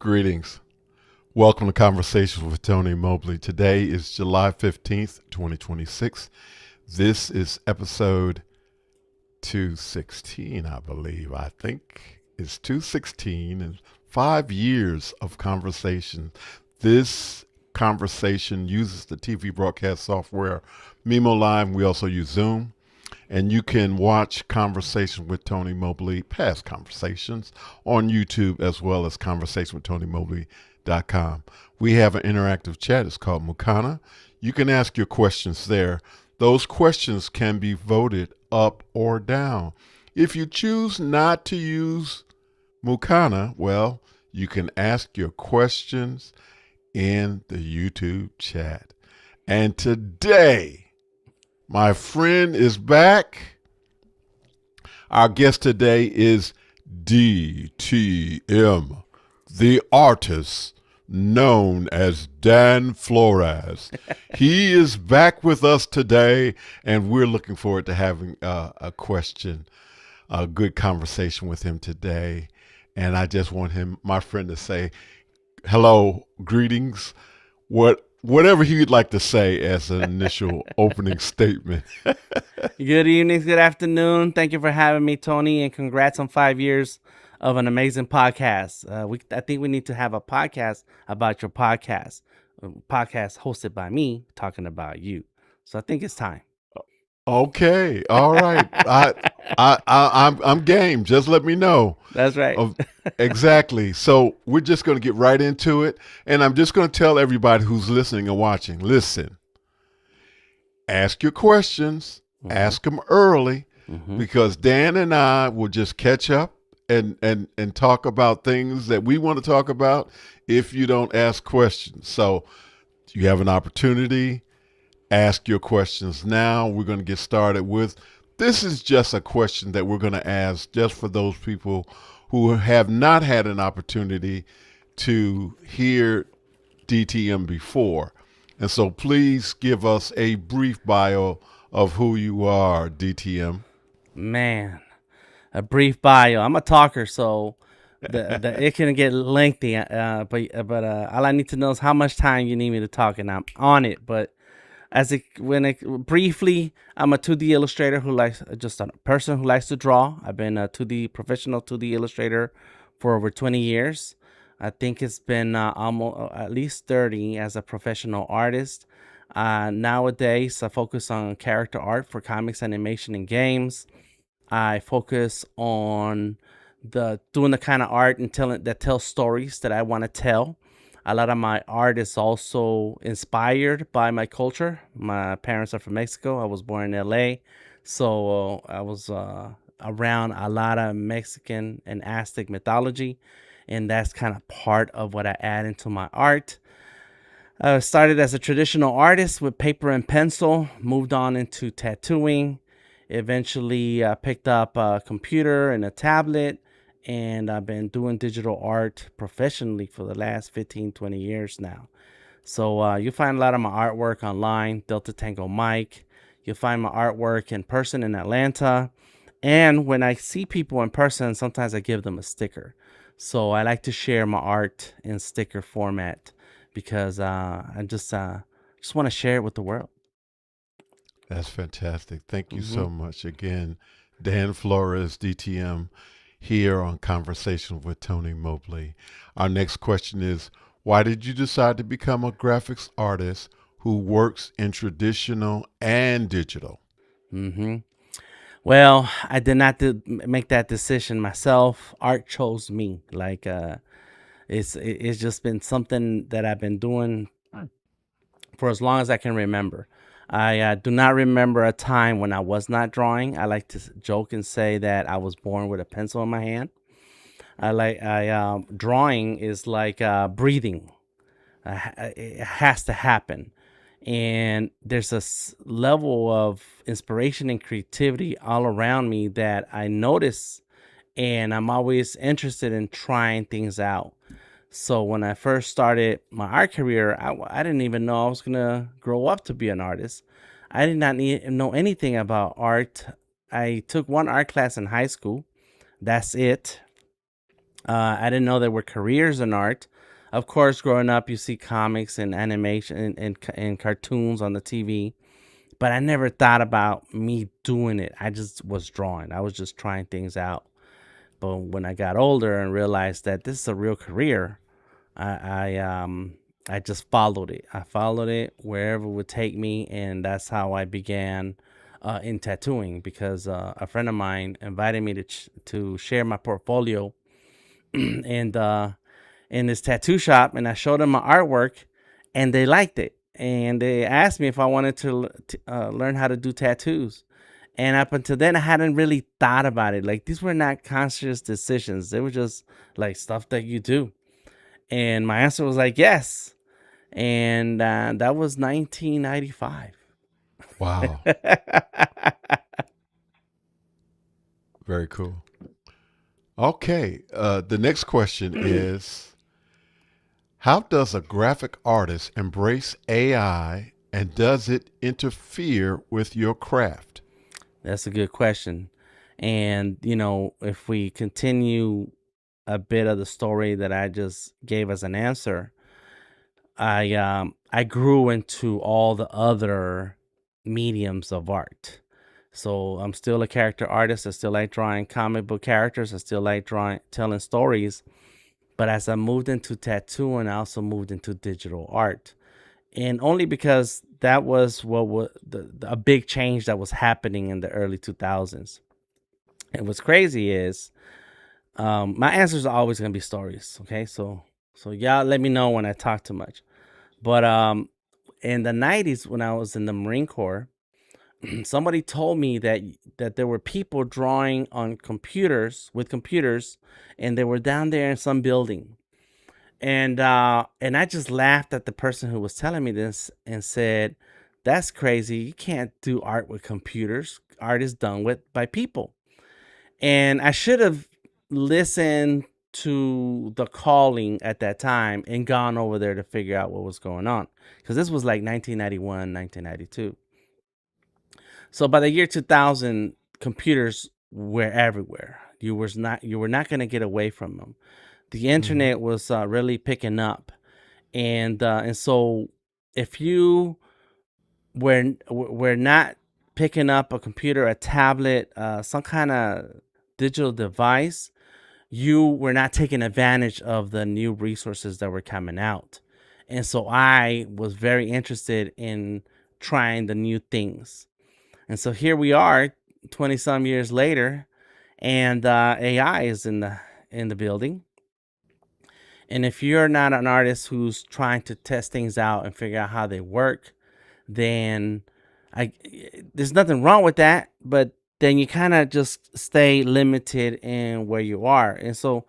Greetings. Welcome to Conversations with Tony Mobley. Today is July 15th, 2026. This is episode 216, I believe. I think it's 216 and 5 years of conversation. This conversation uses the TV broadcast software Mimo Live. We also use Zoom. And you can watch Conversation with Tony Mobley, past conversations, on YouTube as well as conversationwithtonymobley.com. We have an interactive chat. It's called Mukana. You can ask your questions there. Those questions can be voted up or down. If you choose not to use Mukana, well, you can ask your questions in the YouTube chat. And today, my friend is back. Our guest today is DTM, the artist known as Dan Flores. He is back with us today, and we're looking forward to having a good conversation with him today. And I just want my friend, to say hello, greetings, whatever he would like to say as an initial opening statement. Good evening, good afternoon. Thank you for having me, Tony, and congrats on 5 years of an amazing podcast. I think we need to have a podcast about your podcast. A podcast hosted by me, talking about you. So I think it's time. Okay, all right. I'm game. Just let me know. That's right. Exactly. So we're just going to get right into it, and I'm just going to tell everybody who's listening and watching. Listen, ask your questions. Ask them early, because Dan and I will just catch up and talk about things that we want to talk about if you don't ask questions. So you have an opportunity. Ask your questions now. We're going to get started with, this is just a question that we're going to ask just for those people who have not had an opportunity to hear DTM before. And so please give us a brief bio of who you are, DTM. Man, a brief bio. I'm a talker, so it can get lengthy. But all I need to know is how much time you need me to talk, and I'm on it. But briefly, I'm a 2D illustrator just a person who likes to draw. I've been a professional 2D illustrator for over 20 years. I think it's been almost at least 30 as a professional artist. Nowadays, I focus on character art for comics, animation, and games. I focus on doing the kind of art that tells stories that I want to tell. A lot of my art is also inspired by my culture. My parents are from Mexico. I was born in LA. So I was around a lot of Mexican and Aztec mythology. And that's kind of part of what I add into my art. I started as a traditional artist with paper and pencil, moved on into tattooing. Eventually picked up a computer and a tablet. And I've been doing digital art professionally for the last 15, 20 years now. So you'll find a lot of my artwork online, Delta Tango Mike. You'll find my artwork in person in Atlanta. And when I see people in person, sometimes I give them a sticker. So I like to share my art in sticker format because I just want to share it with the world. That's fantastic. Thank you so much. Again, Dan Flores, DTM, here on Conversation with Tony Mobley. Our next question is, why did you decide to become a graphics artist who works in traditional and digital? Well, I did not make that decision myself. Art chose me. It's just been something that I've been doing for as long as I can remember. I do not remember a time when I was not drawing. I like to joke and say that I was born with a pencil in my hand. Drawing is like breathing. It has to happen. And there's a level of inspiration and creativity all around me that I notice, and I'm always interested in trying things out. So when I first started my art career, I didn't even know I was going to grow up to be an artist. I did not know anything about art. I took one art class in high school. That's it. I didn't know there were careers in art. Of course, growing up, you see comics and animation and cartoons on the TV, but I never thought about me doing it. I just was drawing. I was just trying things out. But when I got older and realized that this is a real career, I just followed it. I followed it wherever it would take me, and that's how I began in tattooing. Because a friend of mine invited me to share my portfolio, and in this tattoo shop, and I showed them my artwork, and they liked it, and they asked me if I wanted to learn how to do tattoos. And up until then, I hadn't really thought about it. Like, these were not conscious decisions; they were just like stuff that you do. And my answer was like yes, and that was 1995. Wow. Very cool. Okay. The next question is, how does a graphic artist embrace AI, and does it interfere with your craft? That's a good question. And, if we continue a bit of the story that I just gave as an answer, I grew into all the other mediums of art. So I'm still a character artist. I still like drawing comic book characters. I still like drawing, telling stories. But as I moved into tattooing, I also moved into digital art, and only because that was what was a big change that was happening in the early 2000s. And what's crazy is, my answers are always gonna be stories. Okay, so y'all let me know when I talk too much. But in the 90s, when I was in the Marine Corps, somebody told me that there were people drawing on computers with computers, and they were down there in some building. And I just laughed at the person who was telling me this and said, "That's crazy. You can't do art with computers. Art is done with by people." And I should have listened to the calling at that time and gone over there to figure out what was going on, because this was like 1991, 1992. So by the year 2000, computers were everywhere. You were not going to get away from them. The Hmm. internet was really picking up, and so if you were not picking up a computer, a tablet, some kind of digital device, you were not taking advantage of the new resources that were coming out. And so I was very interested in trying the new things. And so here we are, 20 some years later, and AI is in the building. And if you're not an artist who's trying to test things out and figure out how they work, then I there's nothing wrong with that, but then you kind of just stay limited in where you are. And so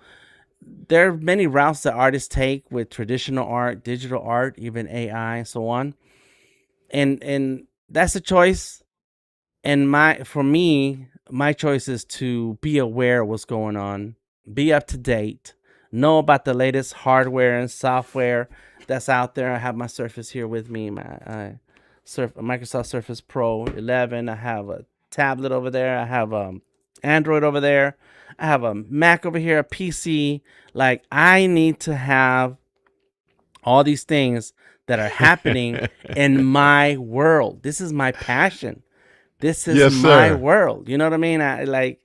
there are many routes that artists take with traditional art, digital art, even AI and so on. And that's a choice. And for me, my choice is to be aware of what's going on, be up to date, know about the latest hardware and software that's out there. I have my Surface here with me, my Microsoft Surface Pro 11. I have a tablet over there. I have Android over there. I have a Mac over here, a PC. Like, I need to have all these things that are happening in my world. This is my passion. This is Yes, my sir. world. You know what I mean? I like,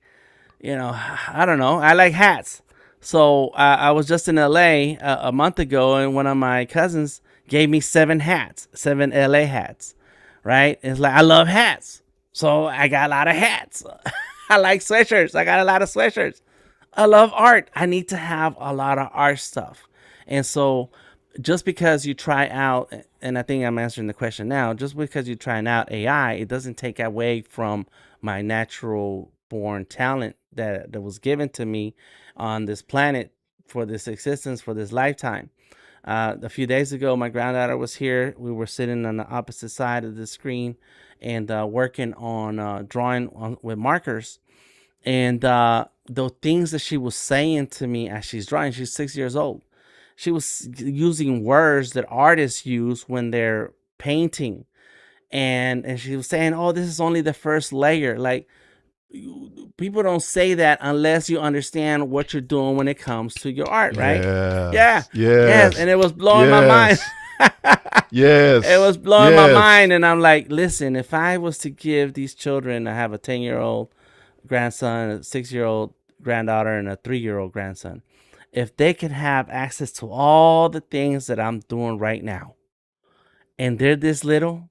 I don't know. I like hats. So I was just in LA a month ago, and one of my cousins gave me 7 hats, 7 LA hats, right? It's like, I love hats. So I got a lot of hats. I like sweatshirts. I got a lot of sweatshirts. I love art. I need to have a lot of art stuff. And so just because you try out, and I think I'm answering the question now, just because you're trying out AI, it doesn't take away from my natural born talent that was given to me on this planet for this existence, for this lifetime. A few days ago, my granddaughter was here. We were sitting on the opposite side of the screen and working on drawing with markers. And the things that she was saying to me as she's drawing, she's 6 years old. She was using words that artists use when they're painting. And she was saying, "Oh, this is only the first layer." Like, people don't say that unless you understand what you're doing when it comes to your art, right? Yeah, Yes. yes, Yes. and it was blowing my mind. Yes. It was Yes. blowing my Yes. mind, and I'm like, listen, if I was to give these children, I have a 10-year-old grandson, a 6-year-old granddaughter, and a 3-year-old grandson, if they could have access to all the things that I'm doing right now, and they're this little,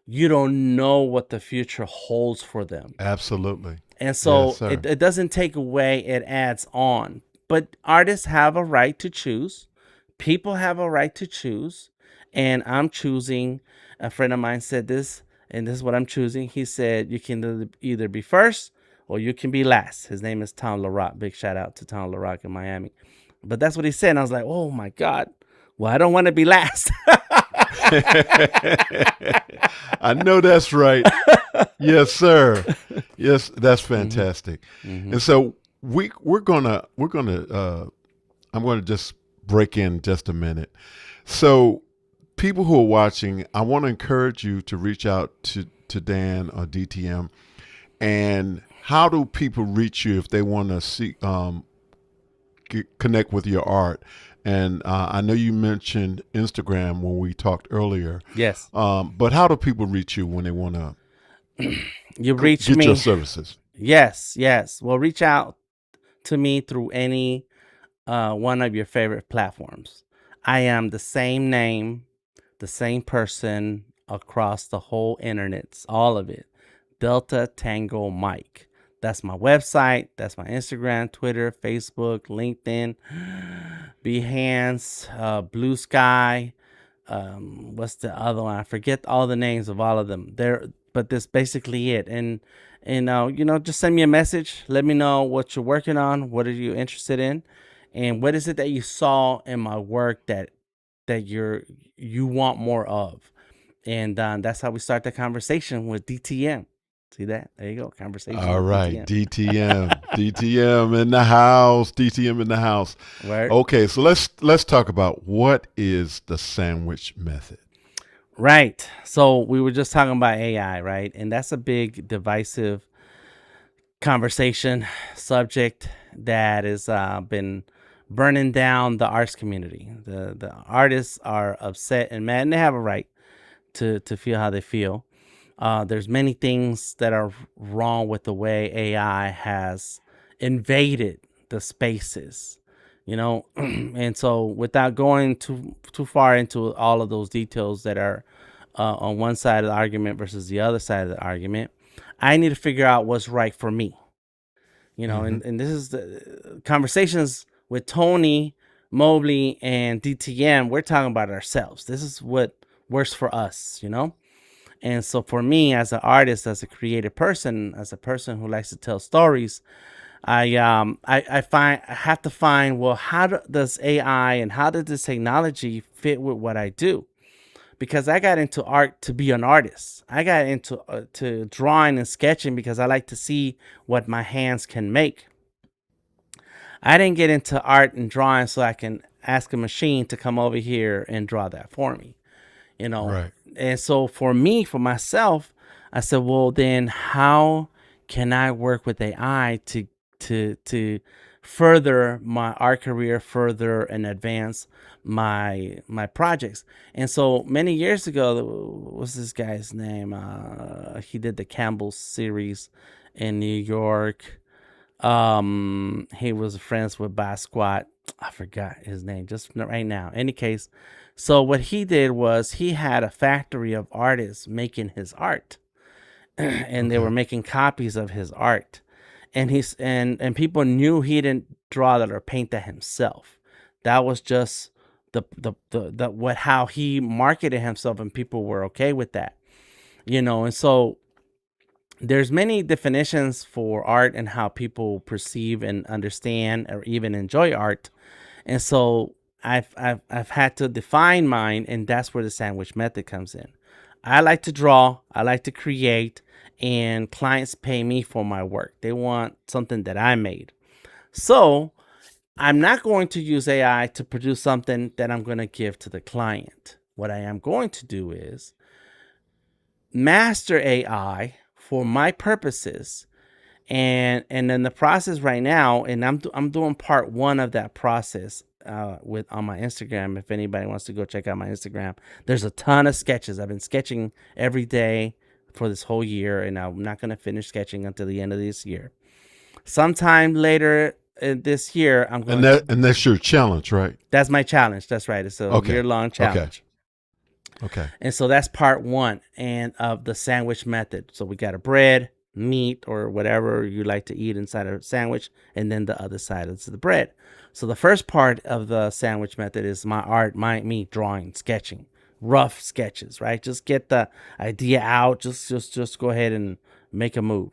you don't know what the future holds for them. Absolutely. And Yes, so sir. it doesn't take away, it adds on. But artists have a right to choose. People have a right to choose. And I'm choosing, a friend of mine said this, and this is what I'm choosing. He said, you can either be first or you can be last. His name is Tom LaRock. Big shout out to Tom LaRock in Miami. But that's what he said. And I was like, oh my God. Well, I don't want to be last. I know that's right. Yes, sir. Yes, that's fantastic. Mm-hmm. And so we're gonna I'm gonna just break in just a minute. So people who are watching, I want to encourage you to reach out to Dan or DTM. And how do people reach you if they want to see connect with your art? And I know you mentioned Instagram when we talked earlier. Yes. But how do people reach you when they want to You reach get your me. services? Yes, yes. Well, reach out to me through any one of your favorite platforms. I am the same name, the same person across the whole internet, all of it. Delta Tango Mike. That's my website. That's my Instagram, Twitter, Facebook, LinkedIn, Behance, Blue Sky. What's the other one? I forget all the names of all of them. But that's basically it. And just send me a message. Let me know what you're working on. What are you interested in? And what is it that you saw in my work that you want more of? And that's how we start the conversation with DTM. See that? There you go. Conversation All with right, DTM. DTM, DTM in the house, DTM in the house. Word. Okay, so let's talk about what is the sandwich method. Right. So we were just talking about AI, right? And that's a big divisive conversation subject that has been burning down the arts community. The artists are upset and mad, and they have a right to feel how they feel. There's many things that are wrong with the way AI has invaded the spaces, and so without going too far into all of those details that are on one side of the argument versus the other side of the argument, I need to figure out what's right for me, and this is the conversations with Tony Mobley and DTM. We're talking about ourselves. This is what works for us. And so for me, as an artist, as a creative person, as a person who likes to tell stories, I have to find, well, how does AI and how does this technology fit with what I do? Because I got into art to be an artist. I got into to drawing and sketching because I like to see what my hands can make. I didn't get into art and drawing so I can ask a machine to come over here and draw that for me, you know. Right. And so for me, for myself, I said, well, then how can I work with AI to further my art career, further and advance my projects? And so many years ago, what's this guy's name? He did the Campbell series in New York. He was friends with Basquiat. I forgot his name just right now. Any case, so what he did was he had a factory of artists making his art, and they were Okay. making copies of his art, and and people knew he didn't draw that or paint that himself. That was just the what how he marketed himself, and people were okay with that. And so there's many definitions for art and how people perceive and understand or even enjoy art. And so I've had to define mine, and that's where the sandwich method comes in. I like to draw, I like to create, and clients pay me for my work. They want something that I made. So I'm not going to use AI to produce something that I'm going to give to the client. What I am going to do is master AI for my purposes And then the process right now, and I'm doing part 1 of that process with on my Instagram. If anybody wants to go check out my Instagram, there's a ton of sketches. I've been sketching every day for this whole year, and I'm not going to finish sketching until the end of this year. Sometime later this year, I'm going and that's your challenge, right? That's my challenge. That's right. It's a year-long challenge. Okay. And so that's part 1 and of the sandwich method. So we got a bread, meat, or whatever you like to eat inside a sandwich, and then the other side is the bread. So the first part of the sandwich method is my art, me drawing, sketching, rough sketches, right? Just get the idea out. Just go ahead and make a move.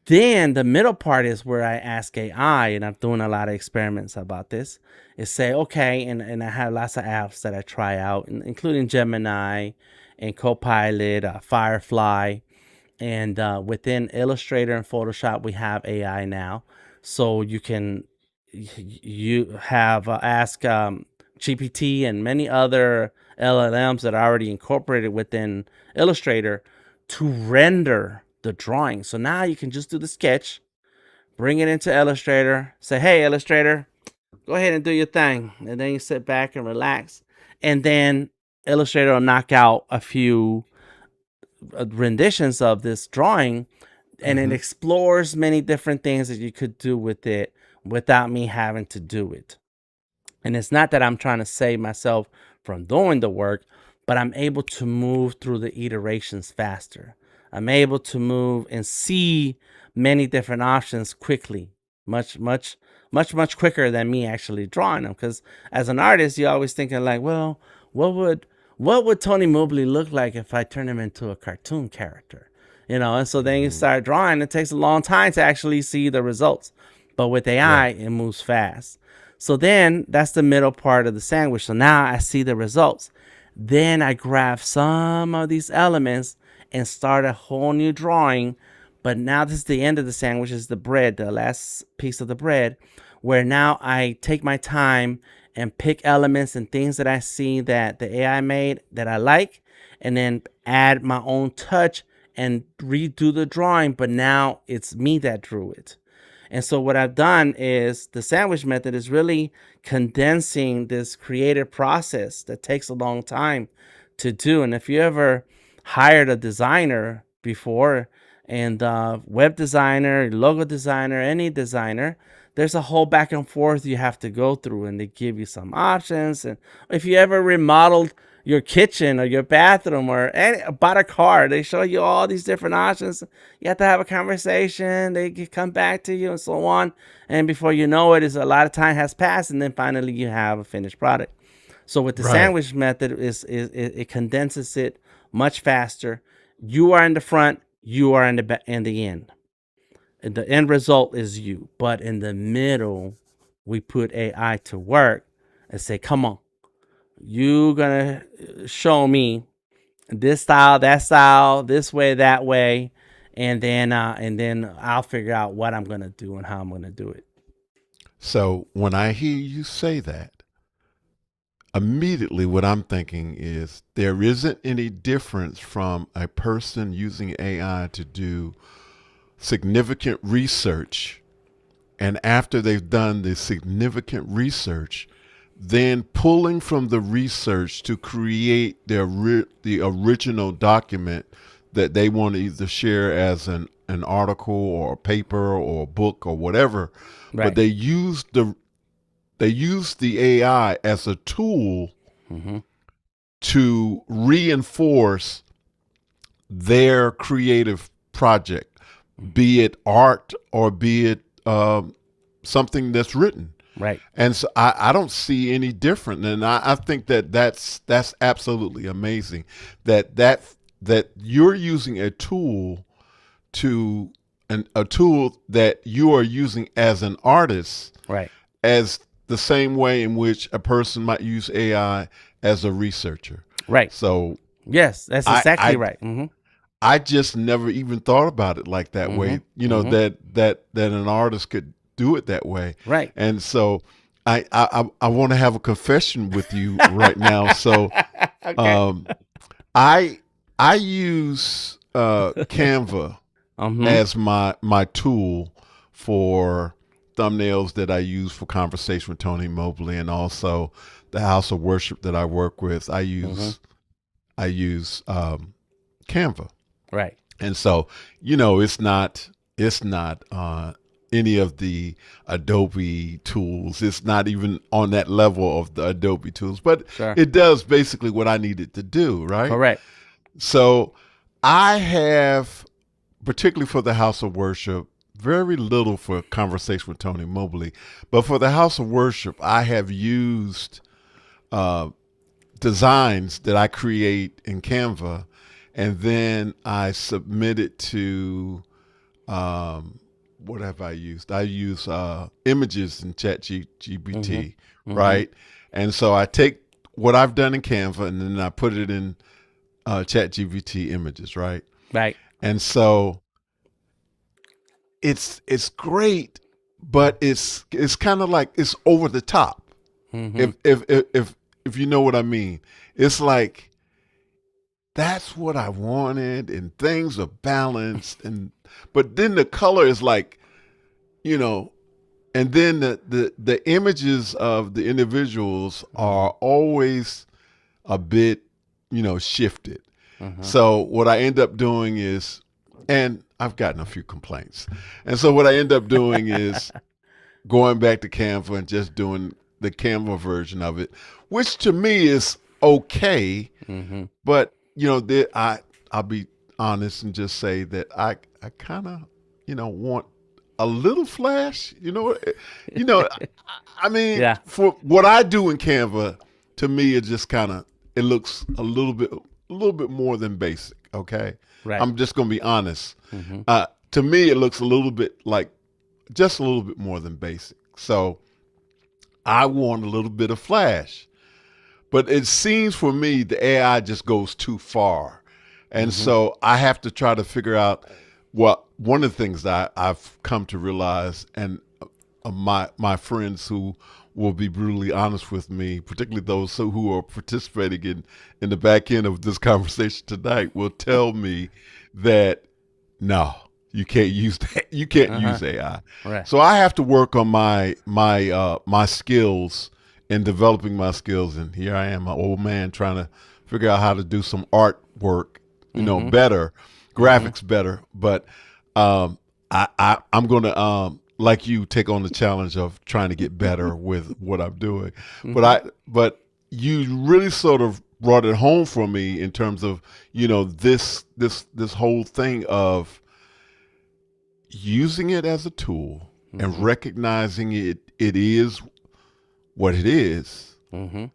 Then the middle part is where I ask AI, and I'm doing a lot of experiments about this, is say, okay, and I have lots of apps that I try out, including Gemini and Copilot, Firefly, and within Illustrator and Photoshop, we have AI now. So you can ask GPT and many other LLMs that are already incorporated within Illustrator to render the drawing. So now you can just do the sketch, bring it into Illustrator, say, hey, Illustrator, go ahead and do your thing. And then you sit back and relax. And then Illustrator will knock out a few renditions of this drawing, and it explores many different things that you could do with it without me having to do it. And it's not that I'm trying to save myself from doing the work, but I'm able to move through the iterations faster. I'm able to move and see many different options quickly, much quicker than me actually drawing them. Because as an artist, you're always thinking like, well, what would Tony Mobley look like if I turn him into a cartoon character? And so then you start drawing. It takes a long time to actually see the results. But with AI, it moves fast. So then that's the middle part of the sandwich. So now I see the results. Then I grab some of these elements and start a whole new drawing. But now this is the end of the sandwich, is the bread, the last piece of the bread, where now I take my time and pick elements and things that I see that the AI made that I like, and then add my own touch and redo the drawing. But now it's me that drew it. And so what I've done is the sandwich method is really condensing this creative process that takes a long time to do. And if you ever hired a designer before, and web designer, logo designer, any designer, there's a whole back and forth you have to go through, and they give you some options. And if you ever remodeled your kitchen or your bathroom or bought a car, they show you all these different options. You have to have a conversation. They come back to you and so on. And before you know it, a lot of time has passed, and then finally you have a finished product. So with the sandwich method, it condenses it much faster. You are in the front, you are in the end. And the end result is you. But in the middle, we put AI to work and say, come on, you gonna show me this style, that style, this way, that way, and then I'll figure out what I'm gonna do and how I'm gonna do it. So when I hear you say that, immediately what I'm thinking is there isn't any difference from a person using AI to do significant research, and after they've done the significant research, then pulling from the research to create the original document that they want to either share as an article or a paper or a book or whatever. But they use the AI as a tool to reinforce their creative project, be it art or be it something that's written. Right. And so I don't see any different. And I think that's absolutely amazing that you're using a tool a tool that you are using as an artist, right, as the same way in which a person might use AI as a researcher. Right. So yes, that's exactly right. I just never even thought about it like that way, that an artist could do it that way. Right. And so I want to have a confession with you right now. So I use Canva Mm-hmm. as my tool for thumbnails that I use for Conversation with Tony Mobley, and also the house of worship that I work with. I Mm-hmm. use Canva, Right. and so it's not any of the Adobe tools. It's not even on that level of the Adobe tools, but Sure. it does basically what I needed to do, right? Correct. So I have, particularly for the house of worship, very little for Conversation with Tony Mobley, but for the house of worship, I have used uh, designs that I create in Canva, and then I submit it to what have I used? I use images in Mm-hmm. ChatGPT, Mm-hmm. right? And so I take what I've done in Canva and then I put it in ChatGPT images, right? Right. And so it's great, but it's kind of like it's over the top. Mm-hmm. If you know what I mean, it's like that's what I wanted, and things are balanced, and but then the color is like, you know, and then the images of the individuals Mm-hmm. are always a bit, shifted. Mm-hmm. So what I end up doing is, and I've gotten a few complaints, and so what I end up doing is going back to Canva and just doing the Canva version of it, which to me is okay. Mm-hmm. But I'll be honest and just say that I kind of want a little flash. You know. I mean, Yeah. for what I do in Canva, to me it just kind of it looks a little bit more than basic. Okay, Right. I'm just gonna be honest. Mm-hmm. To me, it looks a little bit like just a little bit more than basic. So I want a little bit of flash. But it seems for me the AI just goes too far. And Mm-hmm. so I have to try to figure out one of the things that I've come to realize, and my friends who will be brutally honest with me, particularly those who are participating in the back end of this conversation tonight, will tell me that no, you can't use that. You can't Uh-huh. use AI. Right. So I have to work on my skills and developing my skills. And here I am, an old man, trying to figure out how to do some artwork, Mm-hmm. better, Mm-hmm. graphics better. But I'm gonna like you take on the challenge of trying to get better with what I'm doing. But Mm-hmm. but you really sort of brought it home for me in terms of this whole thing of using it as a tool and Mm-hmm. recognizing it is what it is, Mm-hmm.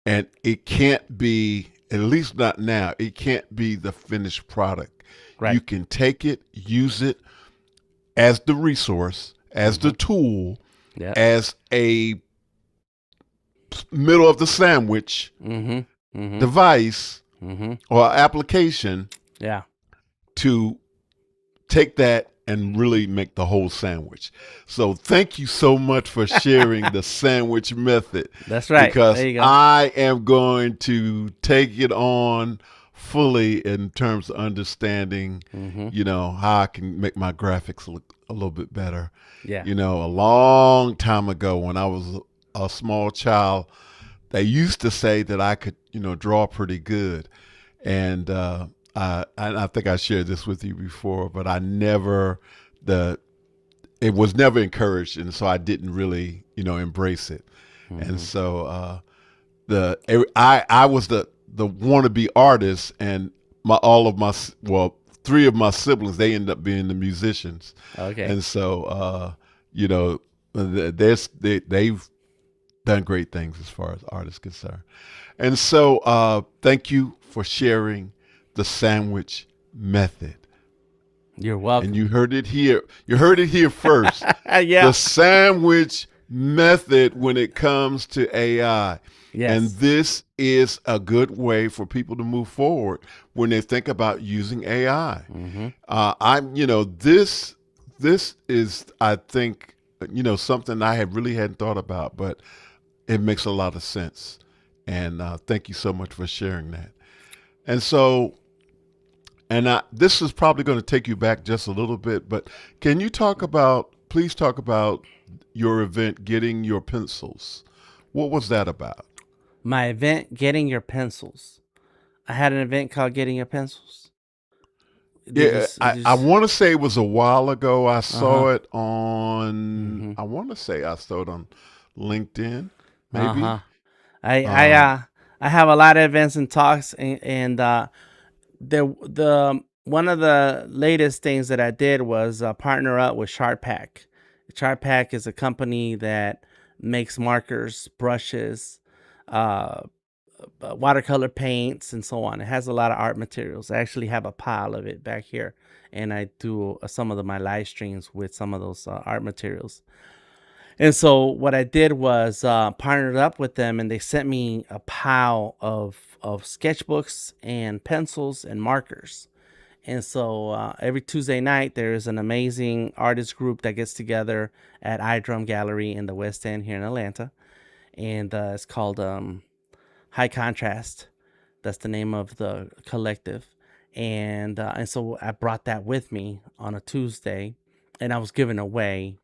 and it can't be, at least not now, it can't be the finished product. You Right. can take it, use it as the resource, as Mm-hmm. the tool, Yeah. as a middle of the sandwich Mm-hmm. Mm-hmm. device Mm-hmm. or application Yeah. to take that and really make the whole sandwich. So thank you so much for sharing the sandwich method, That's right. because There you go. I am going to take it on fully in terms of understanding, Mm-hmm. how I can make my graphics look a little bit better. Yeah. A long time ago when I was a small child, they used to say that I could, draw pretty good. And I think I shared this with you before, but the it was never encouraged, and so I didn't really, embrace it. And Mm-hmm. so I was the wannabe artist, and all of my well, three of my siblings, they ended up being the musicians, Okay. and so you know they've done great things as far as art is concerned. And so thank you for sharing the sandwich method. You're And welcome. you heard it here. You heard it here first. Yeah. The sandwich method when it comes to AI. And Yes. this is a good way for people to move forward when they think about using AI. Mm-hmm. This is, I think, something I hadn't thought about, but it makes a lot of sense. And thank you so much for sharing that. And so And this is probably going to take you back just a little bit, but can you please talk about your event, Getting Your Pencils? What was that about? My event, Getting Your Pencils. I had an event called Getting Your Pencils. Yeah, I want to say it was a while ago. I Uh huh. saw it on, Mm-hmm. I want to say I saw it on LinkedIn, Uh huh. maybe. I I Um, uh I have a lot of events and talks, and the one of the latest things that I did was partner up with Sharpack. Sharpack is a company that makes markers, brushes, uh, watercolor paints, and so on. It has a lot of art materials. I actually have a pile of it back here, and I do some of my live streams with some of those art materials. And so what I did was partnered up with them, and they sent me a pile of sketchbooks and pencils and markers. And so every Tuesday night, there is an amazing artist group that gets together at iDrum Gallery in the West End here in Atlanta, and it's called High Contrast. That's the name of the collective, and so I brought that with me on a Tuesday, and I was giving away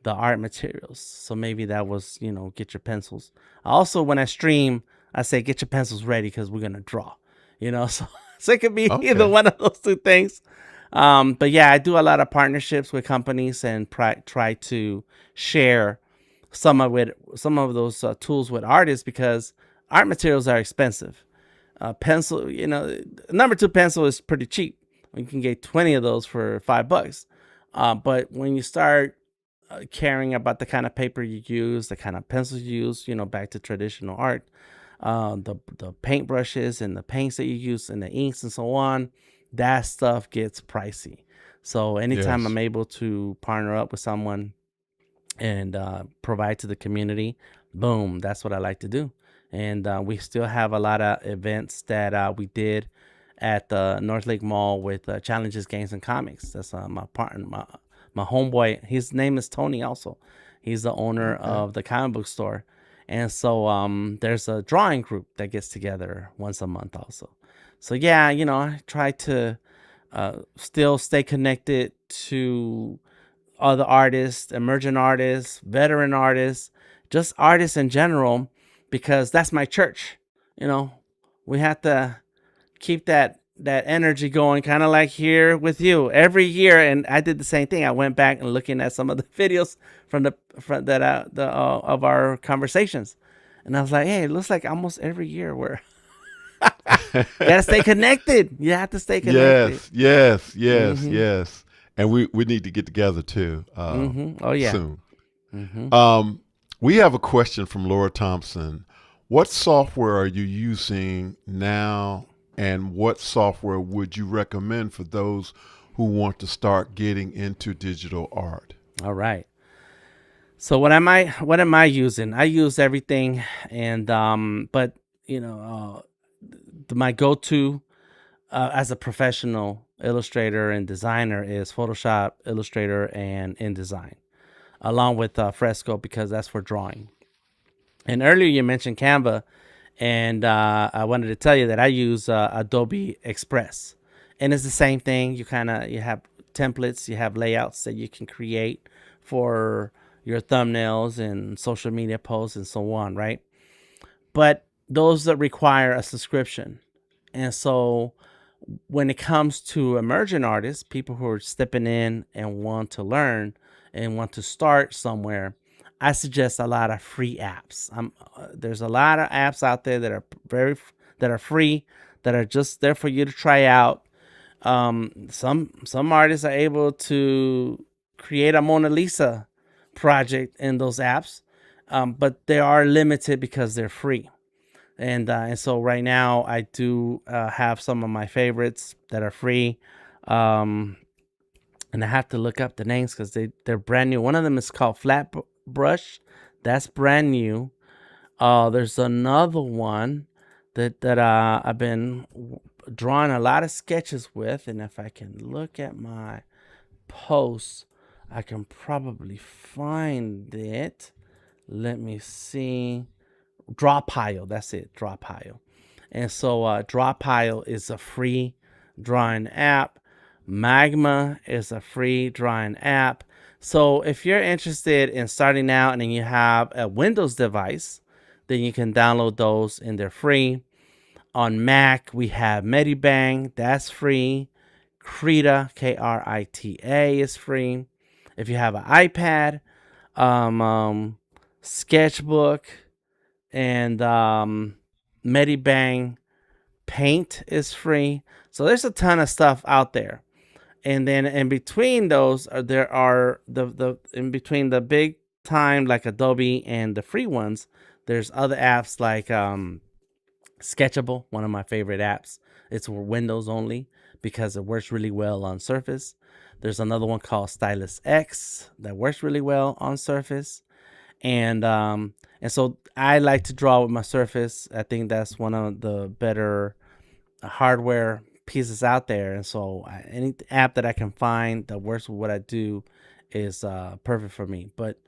the art materials. So maybe that was, get your pencils. Also, when I stream, I say get your pencils ready because we're gonna draw. So so it could be either okay. one of those two things. But yeah, I do a lot of partnerships with companies and try to share some of those tools with artists because art materials are expensive. Pencil, number two pencil is pretty cheap. You can get 20 of those for $5. But when you start caring about the kind of paper you use, the kind of pencils you use, back to traditional art, the paintbrushes and the paints that you use and the inks and so on, that stuff gets pricey. So anytime Yes. I'm able to partner up with someone and provide to the community, boom, that's what I like to do. And we still have a lot of events that we did at the North Lake Mall with Challenges, Games, and Comics. That's my partner, my homeboy. His name is Tony. Also, he's the owner Okay. of the comic book store. And so there's a drawing group that gets together once a month. Also, so yeah, I try to still stay connected to other artists, emerging artists, veteran artists, just artists in general, because that's my church. You know, we have to keep that energy going, kind of like here with you every year. And I did the same thing. I went back and looking at some of the videos from that the of our conversations, and I was like, hey, it looks like almost every year we're gotta stay connected. You have to stay connected. Yes, yes, yes, Mm-hmm. yes. And we need to get together too Mm-hmm. Oh yeah. soon. Mm-hmm. Um, we have a question from Laura Thompson. What software are you using now, and what software would you recommend for those who want to start getting into digital art? All right. So what am I using? I use everything, and but my go-to as a professional illustrator and designer is Photoshop, Illustrator, and InDesign, along with Fresco because that's for drawing. And earlier you mentioned Canva, and I wanted to tell you that I use Adobe Express, and it's the same thing. You have templates, you have layouts that you can create for your thumbnails and social media posts and so on, right? But those that require a subscription, and so when it comes to emerging artists, people who are stepping in and want to learn and want to start somewhere, I suggest a lot of free apps. There's a lot of apps out there that are that are free, that are just there for you to try out. Some artists are able to create a Mona Lisa project in those apps, but they are limited because they're free. And so right now I do have some of my favorites that are free, um, and I have to look up the names because they're brand new. One of them is called Flat Brush, that's brand new. There's another one that I've been drawing a lot of sketches with, and if I can look at my posts, I can probably find it. Let me see. Draw Pile. That's it. Draw Pile. And so Draw Pile is a free drawing app. Magma is a free drawing app. So if you're interested in starting out and you have a Windows device, then you can download those and they're free. On Mac, we have MediBang, that's free. Krita, Krita, is free. If you have an iPad, Sketchbook and MediBang Paint is free. So there's a ton of stuff out there. And then in between those, there are the in between the big time like Adobe and the free ones, there's other apps like Sketchable, one of my favorite apps. It's Windows only because it works really well on Surface. There's another one called Stylus X that works really well on Surface. And so I like to draw with my Surface. I think that's one of the better hardware pieces out there. And so any app that I can find that works with what I do is perfect for me. But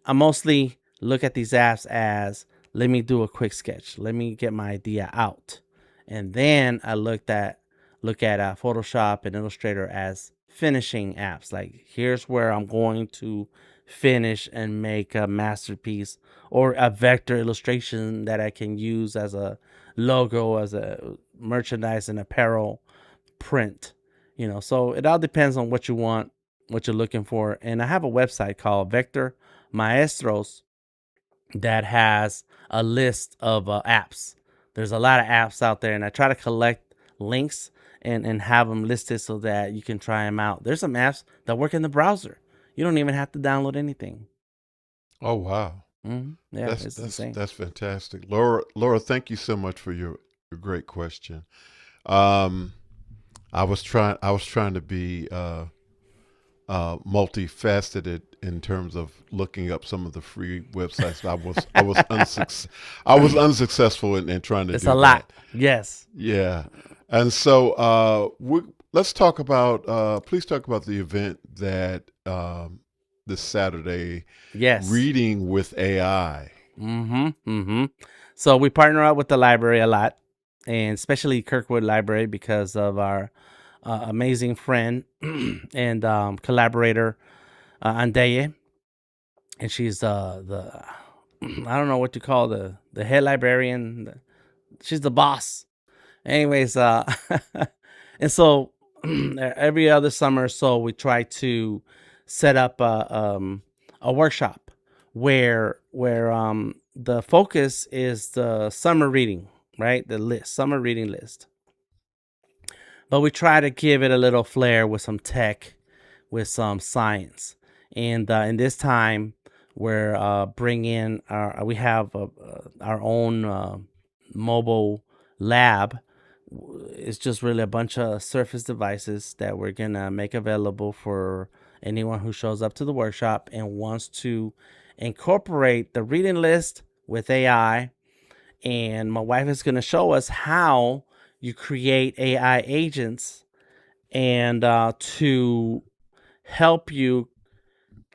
I mostly look at these apps as, let me do a quick sketch. Let me get my idea out. And then I look at Photoshop and Illustrator as finishing apps. Like, here's where I'm going to finish and make a masterpiece or a vector illustration that I can use as a logo, as a merchandise and apparel print. So it all depends on what you want, what you're looking for. And I have a website called Vector Maestros that has a list of apps. There's a lot of apps out there, and I try to collect links and have them listed so that you can try them out. There's some apps that work in the browser. You don't even have to download anything. Oh wow. Yeah, it's insane. That's fantastic. Laura, thank you so much for your great question. Um I was trying to be multifaceted in terms of looking up some of the free websites. I was unsuccessful in trying to It's do a lot. that. Yes. Yeah, and so let's talk about. Please talk about the event that this Saturday, Yes. reading with AI. So we partner up with the library a lot, and especially Kirkwood Library because of our amazing friend and collaborator, Andeye. And she's the I don't know what to call the head librarian. She's the boss. Anyways, and so every other summer or so we try to set up a workshop where the focus is the summer reading, right? The summer reading list. But we try to give it a little flair with some tech, with some science. And in this time, we're bringing we have our own mobile lab. It's just really a bunch of Surface devices that we're gonna make available for anyone who shows up to the workshop and wants to incorporate the reading list with AI. And my wife is gonna show us how you create AI agents and to help you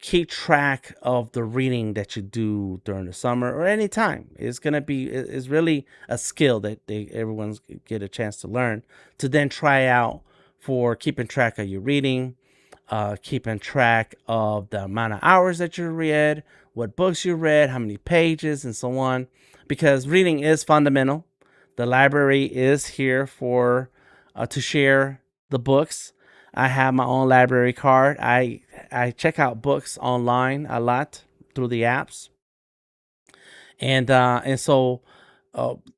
keep track of the reading that you do during the summer or any time. It's really a skill that everyone's get a chance to learn to then try out for keeping track of your reading, keeping track of the amount of hours that you read, what books you read, how many pages, and so on. Because reading is fundamental. The library is here for to share the books. I have my own library card. I check out books online a lot through the apps, and so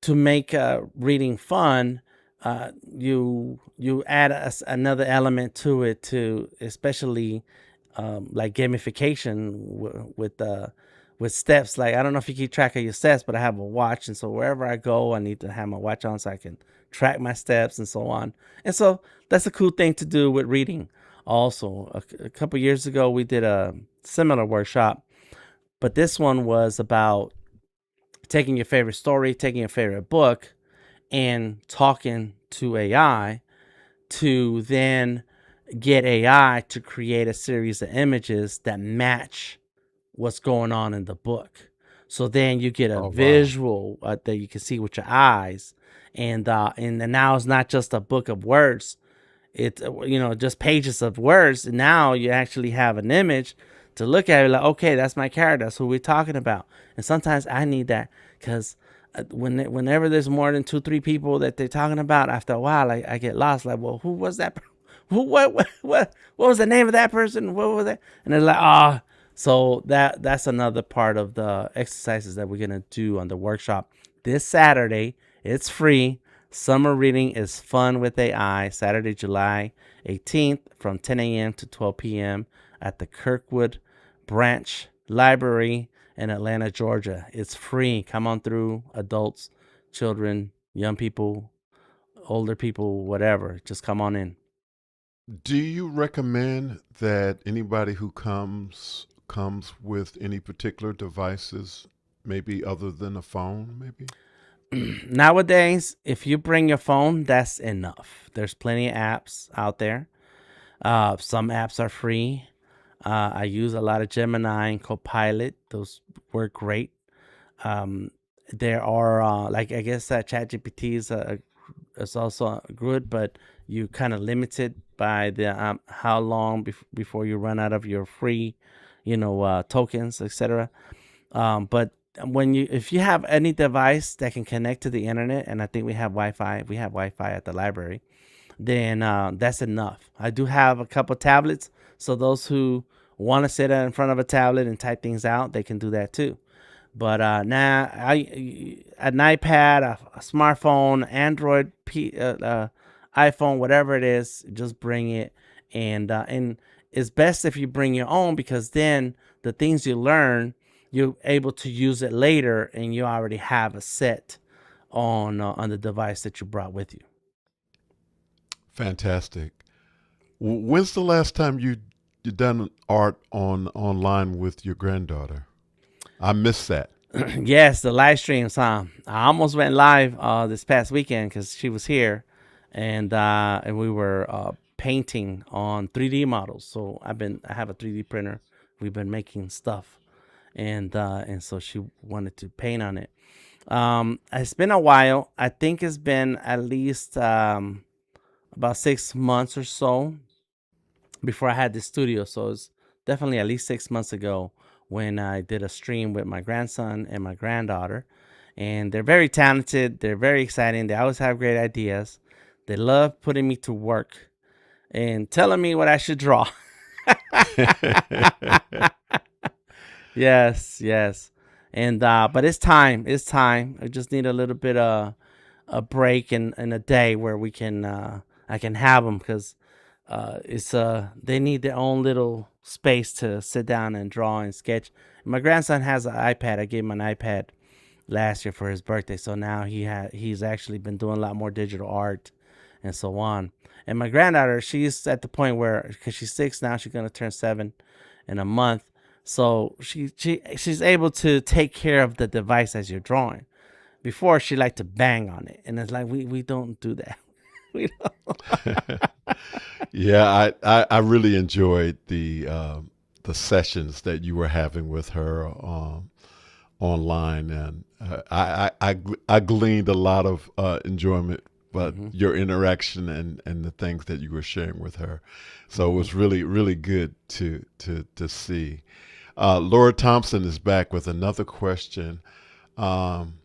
to make reading fun, you add another element to it, to especially like gamification with steps. Like, I don't know if you keep track of your steps, but I have a watch, and so wherever I go, I need to have my watch on so I can track my steps and so on. And so that's a cool thing to do with reading. Also, a couple years ago, we did a similar workshop, but this one was about taking your favorite story, taking your favorite book, and talking to AI to then get AI to create a series of images that match what's going on in the book. So then you get a Oh wow. visual that you can see with your eyes, and now it's not just a book of words, it's just pages of words. Now you actually have an image to look at. Like, okay, that's my character. That's who we're talking about. And sometimes I need that because whenever there's more than 2-3 people that they're talking about, after a while, I get lost. Like, well, who was that? What was the name of that person? What was that? And they're like, So that's another part of the exercises that we're gonna do on the workshop this Saturday. It's free. Summer reading is fun with AI. Saturday, July 18th, from 10 a.m. to 12 p.m. at the Kirkwood Branch Library in Atlanta, Georgia. It's free. Come on through, adults, children, young people, older people, whatever. Just come on in. Do you recommend that anybody who comes with any particular devices, maybe other than a phone, maybe? Nowadays, if you bring your phone, that's enough. There's plenty of apps out there. Some apps are free. I use a lot of Gemini and Copilot. Those work great. Um, there are like, I guess ChatGPT is also good, but you kind of limited by the how long before you run out of your free, tokens, etc. But if you have any device that can connect to the internet, and I think we have Wi-Fi, at the library, then that's enough. I do have a couple tablets, so those who want to sit in front of a tablet and type things out, they can do that too. But now, an iPad, a smartphone, Android, iPhone, whatever it is, just bring it. And it's best if you bring your own, because then the things you learn, you're able to use it later, and you already have a set on the device that you brought with you. Fantastic. When's the last time you done art online with your granddaughter? I missed that. Yes, the live streams. I almost went live this past weekend because she was here, and we were painting on 3D models. So I have a 3D printer. We've been making stuff, and so she wanted to paint on it. It's been a while. I think it's been at least about 6 months or so before I had the studio. So it's definitely at least 6 months ago when I did a stream with my grandson and my granddaughter. And they're very talented. They're very exciting. They always have great ideas. They love putting me to work and telling me what I should draw. Yes, yes. And but it's time. It's time. I just need a little bit of a break and a day where we can I can have them, because it's they need their own little space to sit down and draw and sketch. My grandson has an iPad. I gave him an iPad last year for his birthday, so now he's actually been doing a lot more digital art and so on. And my granddaughter, she's at the point where, because she's 6 now, she's gonna turn 7 in a month. So she's able to take care of the device as you're drawing. Before, she liked to bang on it, and it's like we don't do that. We don't. Yeah, I really enjoyed the sessions that you were having with her online, and I gleaned a lot of enjoyment, but Hmm. your interaction and the things that you were sharing with her, so it Hmm. was really good to see. Laura Thompson is back with another question. Um,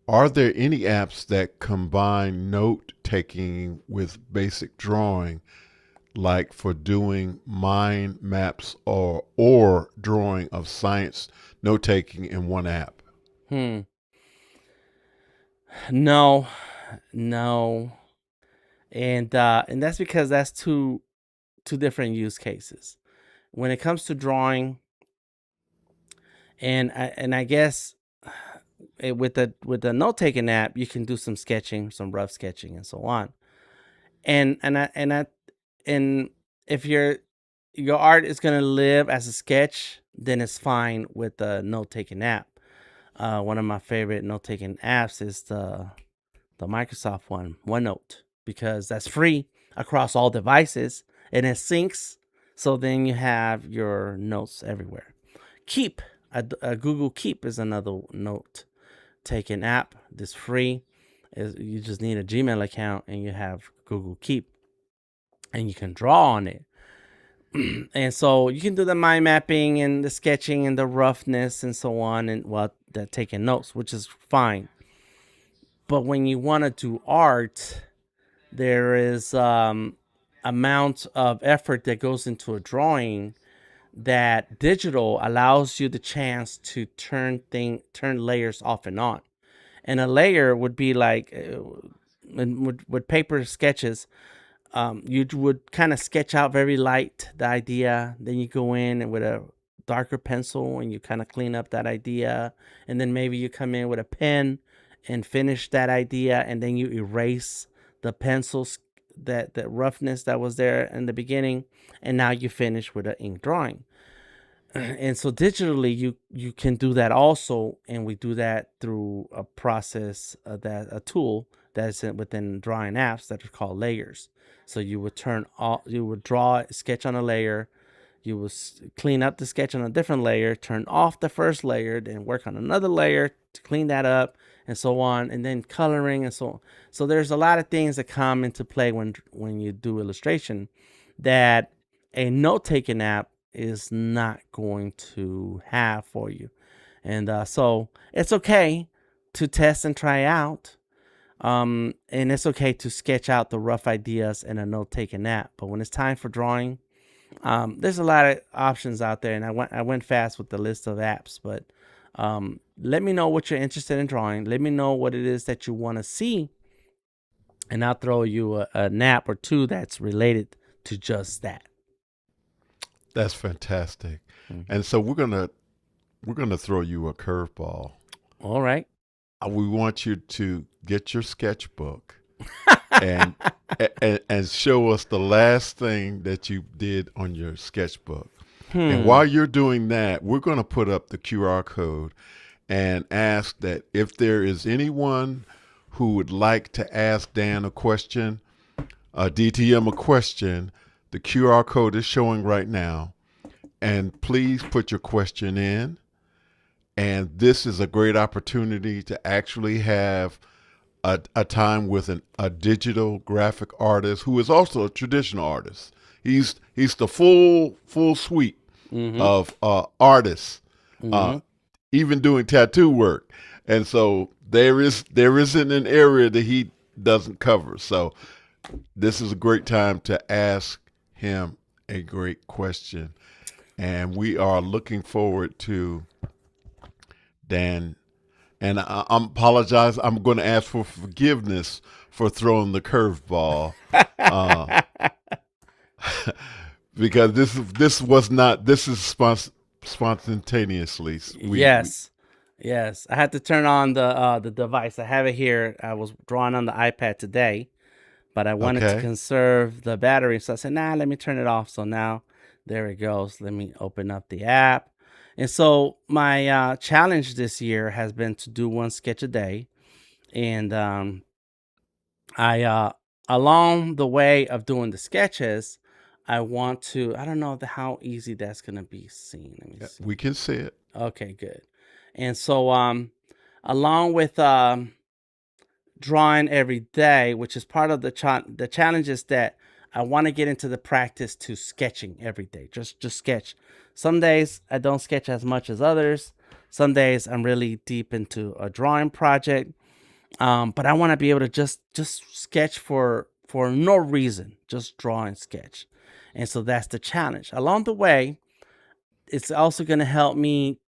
are there any apps that combine note taking with basic drawing, like for doing mind maps or drawing of science note taking in one app? Hmm. No, no, and that's because that's two different use cases. When it comes to drawing, and I guess with the note taking app, you can do some sketching, some rough sketching, and so on. And if your art is gonna live as a sketch, then it's fine with the note taking app. One of my favorite note taking apps is the Microsoft one, OneNote, because that's free across all devices and it syncs. So then you have your notes everywhere. Keep, a Google Keep is another note taking app that's free. You just need a Gmail account and you have Google Keep. and you can draw on it. And so you can do the mind mapping and the sketching and the roughness and so on, and the taking notes, which is fine. But when you want to do art, there is amount of effort that goes into a drawing that digital allows you the chance to turn layers off and on. And a layer would be like with paper sketches. You would kind of sketch out very light the idea, then you go in and with a darker pencil and you kind of clean up that idea, and then maybe you come in with a pen and finish that idea, and then you erase the pencils, that roughness that was there in the beginning, and now you finish with an ink drawing. And so digitally you can do that also, and we do that through a process, that a tool that's within drawing apps that are called layers. So you would draw a sketch on a layer, you would clean up the sketch on a different layer, turn off the first layer, then work on another layer to clean that up, and so on, and then coloring and so on. So there's a lot of things that come into play when you do illustration that a note-taking app is not going to have for you. And so it's okay to test and try out. And it's okay to sketch out the rough ideas in a note-taking app. But when it's time for drawing, there's a lot of options out there. And I went fast with the list of apps. But let me know what you're interested in drawing. Let me know what it is that you want to see. And I'll throw you an app or two that's related to just that. That's fantastic. And so we're gonna throw you a curveball. All right. We want you to get your sketchbook and, and show us the last thing that you did on your sketchbook. And while you're doing that, we're going to put up the QR code and ask that if there is anyone who would like to ask Dan a question, DTM a question, the QR code is showing right now. And please put your question in. And this is a great opportunity to actually have a time with a digital graphic artist who is also a traditional artist. He's the full suite of artists, even doing tattoo work. And so there isn't an area that he doesn't cover. So this is a great time to ask him a great question. And we are looking forward to Dan. And I apologize. I'm going to ask for forgiveness for throwing the curveball, because this is spontaneously. Yes. I had to turn on the device. I have it here. I was drawing on the iPad today, but I wanted to conserve the battery, so I said, "Nah, let me turn it off." So now there it goes. Let me open up the app. And so my challenge this year has been to do one sketch a day. And I along the way of doing the sketches, I want to, I don't know how easy that's going to be seen. Let me see. We can see it. Okay, good. And so along with drawing every day, which is part of the challenges that I want to get into the practice to sketching every day. Just sketch. Some days I don't sketch as much as others. Some days I'm really deep into a drawing project. But I want to be able to just sketch for no reason, just draw and sketch. And so that's the challenge. Along the way, it's also going to help me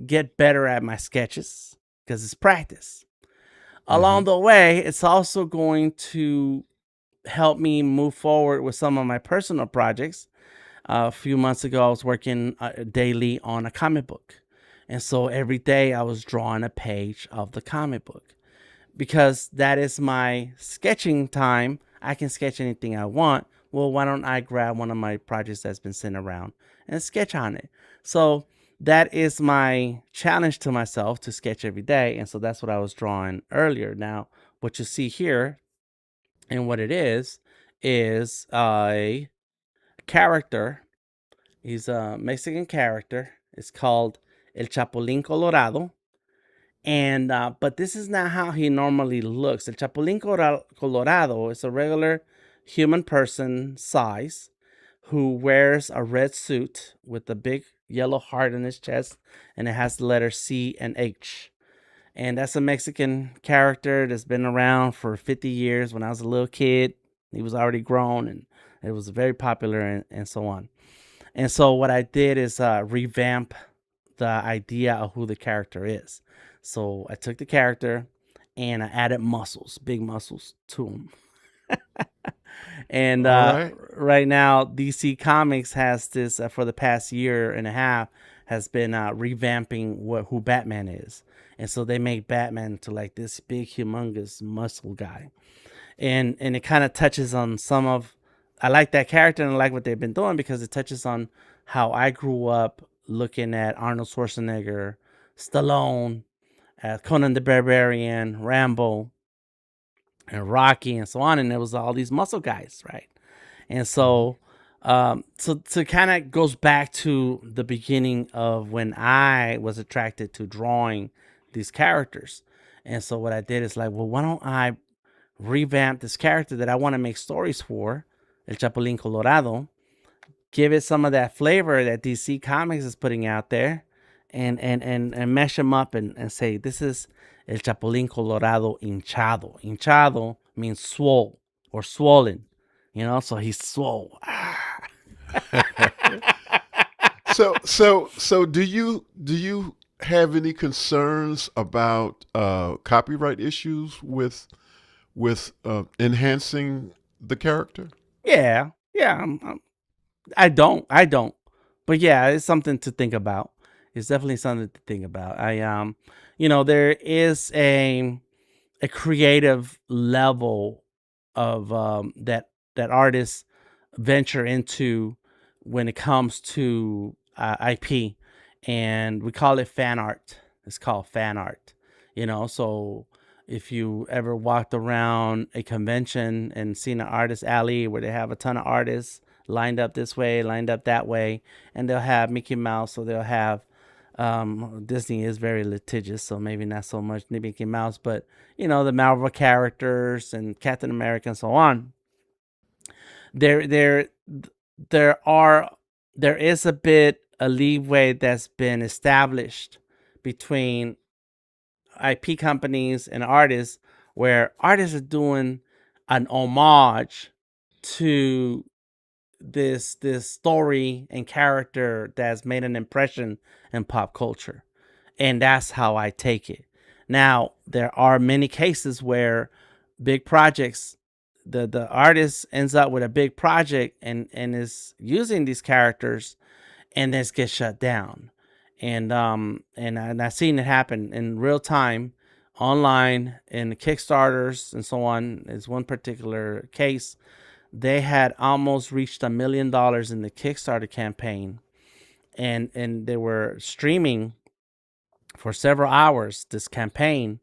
get better at my sketches because it's practice. Along the way, it's also going to help me move forward with some of my personal projects. A few months ago, I was working daily on a comic book. And so every day I was drawing a page of the comic book. Because that is my sketching time. I can sketch anything I want. Well, why don't I grab one of my projects that's been sent around and sketch on it? So that is my challenge to myself, to sketch every day. And so that's what I was drawing earlier. Now, what you see here and what it is a character. He's a Mexican character. It's called El Chapulín Colorado. And but this is not how he normally looks. El Chapulín Colorado is a regular human person size who wears a red suit with a big yellow heart in his chest, and it has the letter C and H. And that's a Mexican character that's been around for 50 years. When I was a little kid, he was already grown, and it was very popular, and so on. And so what I did is revamp the idea of who the character is. So I took the character and I added muscles, big muscles to him. And All right. right now, DC Comics has this for the past year and a half has been revamping who Batman is, and so they make Batman to like this big, humongous muscle guy, and it kind of touches on some of. I like that character and I like what they've been doing because it touches on how I grew up looking at Arnold Schwarzenegger, Stallone, Conan the Barbarian, Rambo, and Rocky, and so on, and there was all these muscle guys, right? And so, so kind of goes back to the beginning of when I was attracted to drawing these characters. And so what I did is like, well, why don't I revamp this character that I want to make stories for, El Chapulín Colorado, give it some of that flavor that DC Comics is putting out there, and mesh them up and say, this is El Chapulín Colorado hinchado. Hinchado means swole or swollen, so he's swole. So do you have any concerns about copyright issues with enhancing the character? Yeah. I don't, but yeah, it's something to think about. It's definitely something to think about. There is a creative level of that artists venture into when it comes to IP, and we call it fan art. It's called fan art. So if you ever walked around a convention and seen an artist alley where they have a ton of artists lined up this way, lined up that way, and they'll have Mickey Mouse, or they'll have Disney is very litigious, so maybe not so much Mickey Mouse, but the Marvel characters and Captain America and so on. There is a bit a leeway that's been established between IP companies and artists, where artists are doing an homage to this story and character that's made an impression in pop culture, and that's how I take it. Now, there are many cases where big projects, the artist ends up with a big project and is using these characters, and this gets shut down. And I've seen it happen in real time online in Kickstarters and so on. Is one particular case. They had almost reached $1 million in the Kickstarter campaign, and they were streaming for several hours this campaign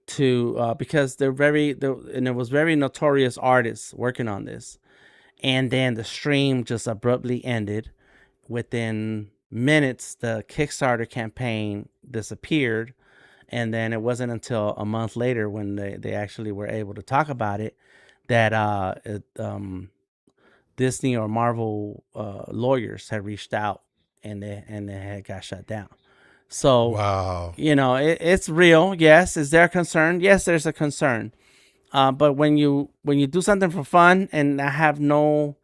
to because and it was very notorious artists working on this, and then the stream just abruptly ended. Within minutes, the Kickstarter campaign disappeared, and then it wasn't until a month later when they actually were able to talk about it that Disney or Marvel lawyers had reached out, and they had got shut down. So, Wow. it's real. Yes. Is there a concern? Yes, there's a concern. But when you do something for fun, and I have no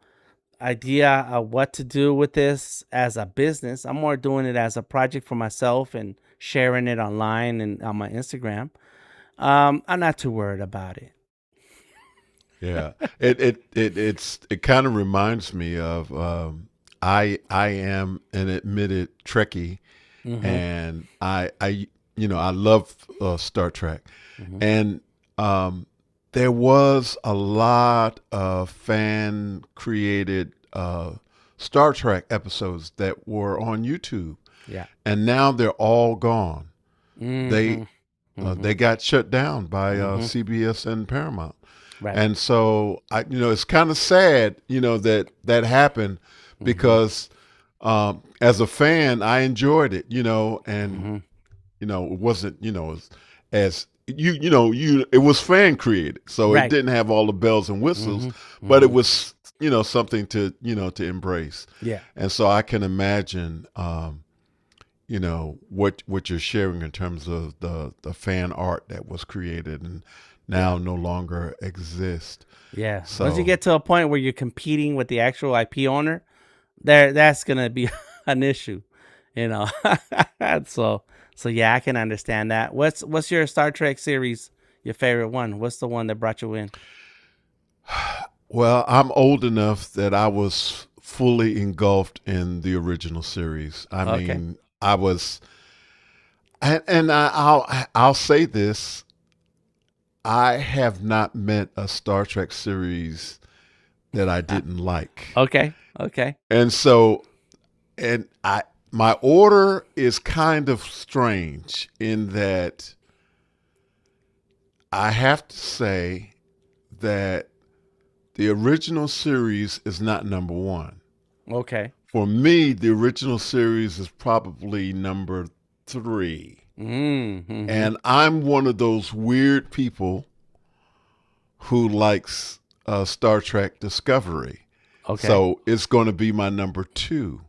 idea of what to do with this as a business, I'm more doing it as a project for myself and sharing it online and on my Instagram. I'm not too worried about it. Yeah. It kind of reminds me of I am an admitted Trekkie, and I love Star Trek, and there was a lot of fan created Star Trek episodes that were on YouTube. Yeah. And now they're all gone. They got shut down by CBS and Paramount. Right. And so it's kind of sad, that happened, because as a fan, I enjoyed it, and it wasn't, as it was fan created, so it Right. didn't have all the bells and whistles, Mm-hmm. but it Mm-hmm. was something to embrace. Yeah. And so I can imagine what you're sharing in terms of the fan art that was created and Yeah. now no longer exists. Yeah. Once you So get to a point where you're competing with the actual IP owner, that's gonna be an issue, you know. so so yeah, I can understand that. What's your Star Trek series? Your favorite one? What's the one that brought you in? well, I'm old enough that I was fully engulfed in the original series. I Okay. mean, I was, I'll say this: I have not met a Star Trek series that I didn't like, Okay. Okay. and so and I my order is kind of strange in that I have to say that the original series is not number one. Okay. For me, the original series is probably number three. Mm-hmm. And I'm one of those weird people who likes Star Trek Discovery. Okay. So it's going to be my number two.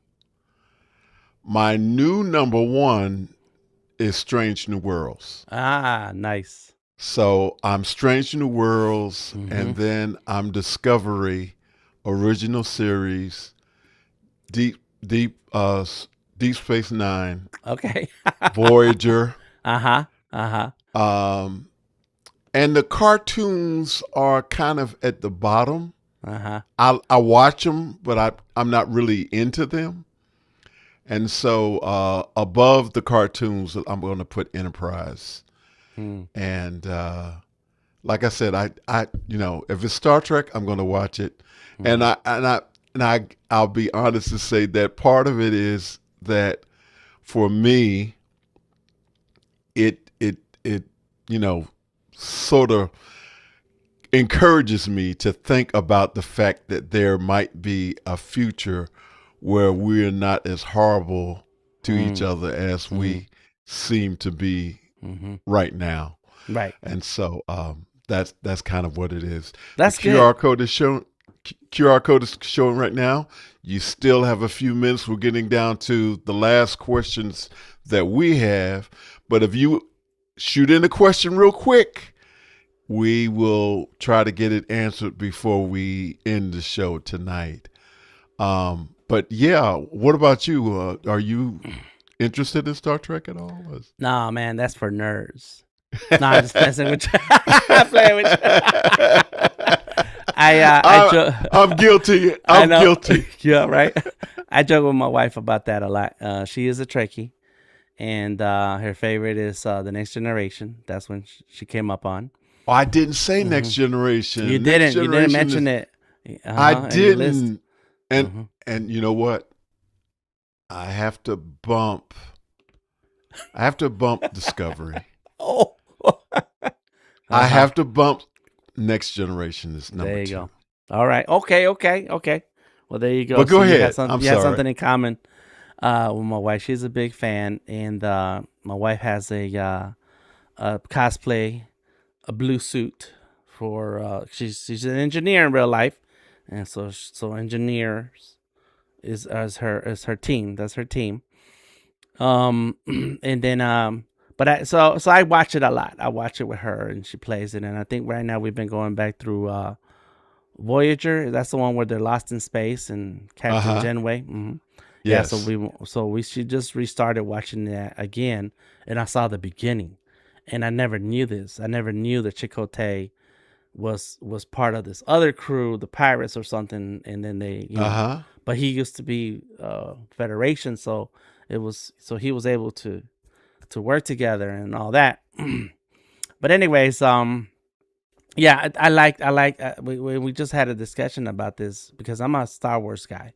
My new number one is Strange New Worlds. Ah, nice. So I'm Strange New Worlds, Mm-hmm. and then I'm Discovery, original series, Deep Deep Deep Space Nine, Okay. Voyager, Uh-huh. Uh-huh. um, and the cartoons are kind of at the bottom. Uh-huh. I watch them, but I'm not really into them. And so above the cartoons, I'm going to put Enterprise. Mm. And like I said, if it's Star Trek, I'm going to watch it. And Mm. I'll be honest to say that part of it is that for me, it sort of encourages me to think about the fact that there might be a future where we're not as horrible to each Mm. other as Mm. we seem to be Mm-hmm. right now. Right. And so that's kind of what it is. The That's good. QR code is showing right now. You still have a few minutes. We're getting down to the last questions that we have. But if you shoot in a question real quick, we will try to get it answered before we end the show tonight. But yeah, what about you? Are you interested in Star Trek at all? No, man, that's for nerds. No, I'm just messing with you. I'm playing with you. I joke. I'm guilty. I I'm know. guilty. Yeah, right. I joke with my wife about that a lot. She is a Trekkie, and her favorite is the Next Generation. That's when she came up on. Oh, I didn't say Hmm. Next Generation. You Next didn't. You didn't Generation mention is it. I In your list. didn't. And Hmm. and you know what? I have to bump. I have to bump Discovery. Oh. I Uh-huh. have to bump Next Generation is number There you two. go. All right. Okay. Okay. Okay. Well, there you go. But So go you had ahead. some. I'm You had sorry. something in common. With my wife, she's a big fan, and my wife has a cosplay, a blue suit for. She's an engineer in real life, and so engineers is her team. That's her team. And then but so I watch it a lot. I watch it with her, and she plays it. And I think right now we've been going back through Voyager. That's the one where they're lost in space and Uh Captain huh. Janeway. Yeah, so Yes. she just restarted watching that again, and I saw the beginning, and I never knew this. I never knew that Chakotay was part of this other crew, the pirates or something, and then they, Uh huh. but he used to be Federation, so he was able to work together and all that. But anyways, yeah, we just had a discussion about this because I'm a Star Wars guy.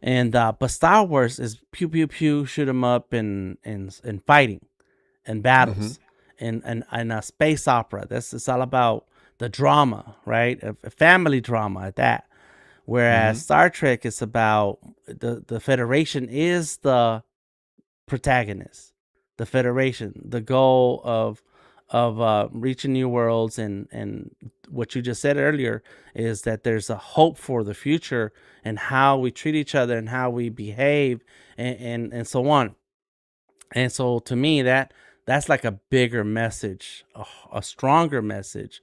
And but Star Wars is pew pew pew, shoot 'em up, and fighting and Mm-hmm. battles and a space opera. This is all about the drama, right? A family drama at that. Mm-hmm. Whereas Star Trek is about the Federation is the protagonist. The Federation, the goal reaching new worlds, and what you just said earlier is that there's a hope for the future and how we treat each other and how we behave, and so on. And so to me, that's like a bigger message, a stronger message,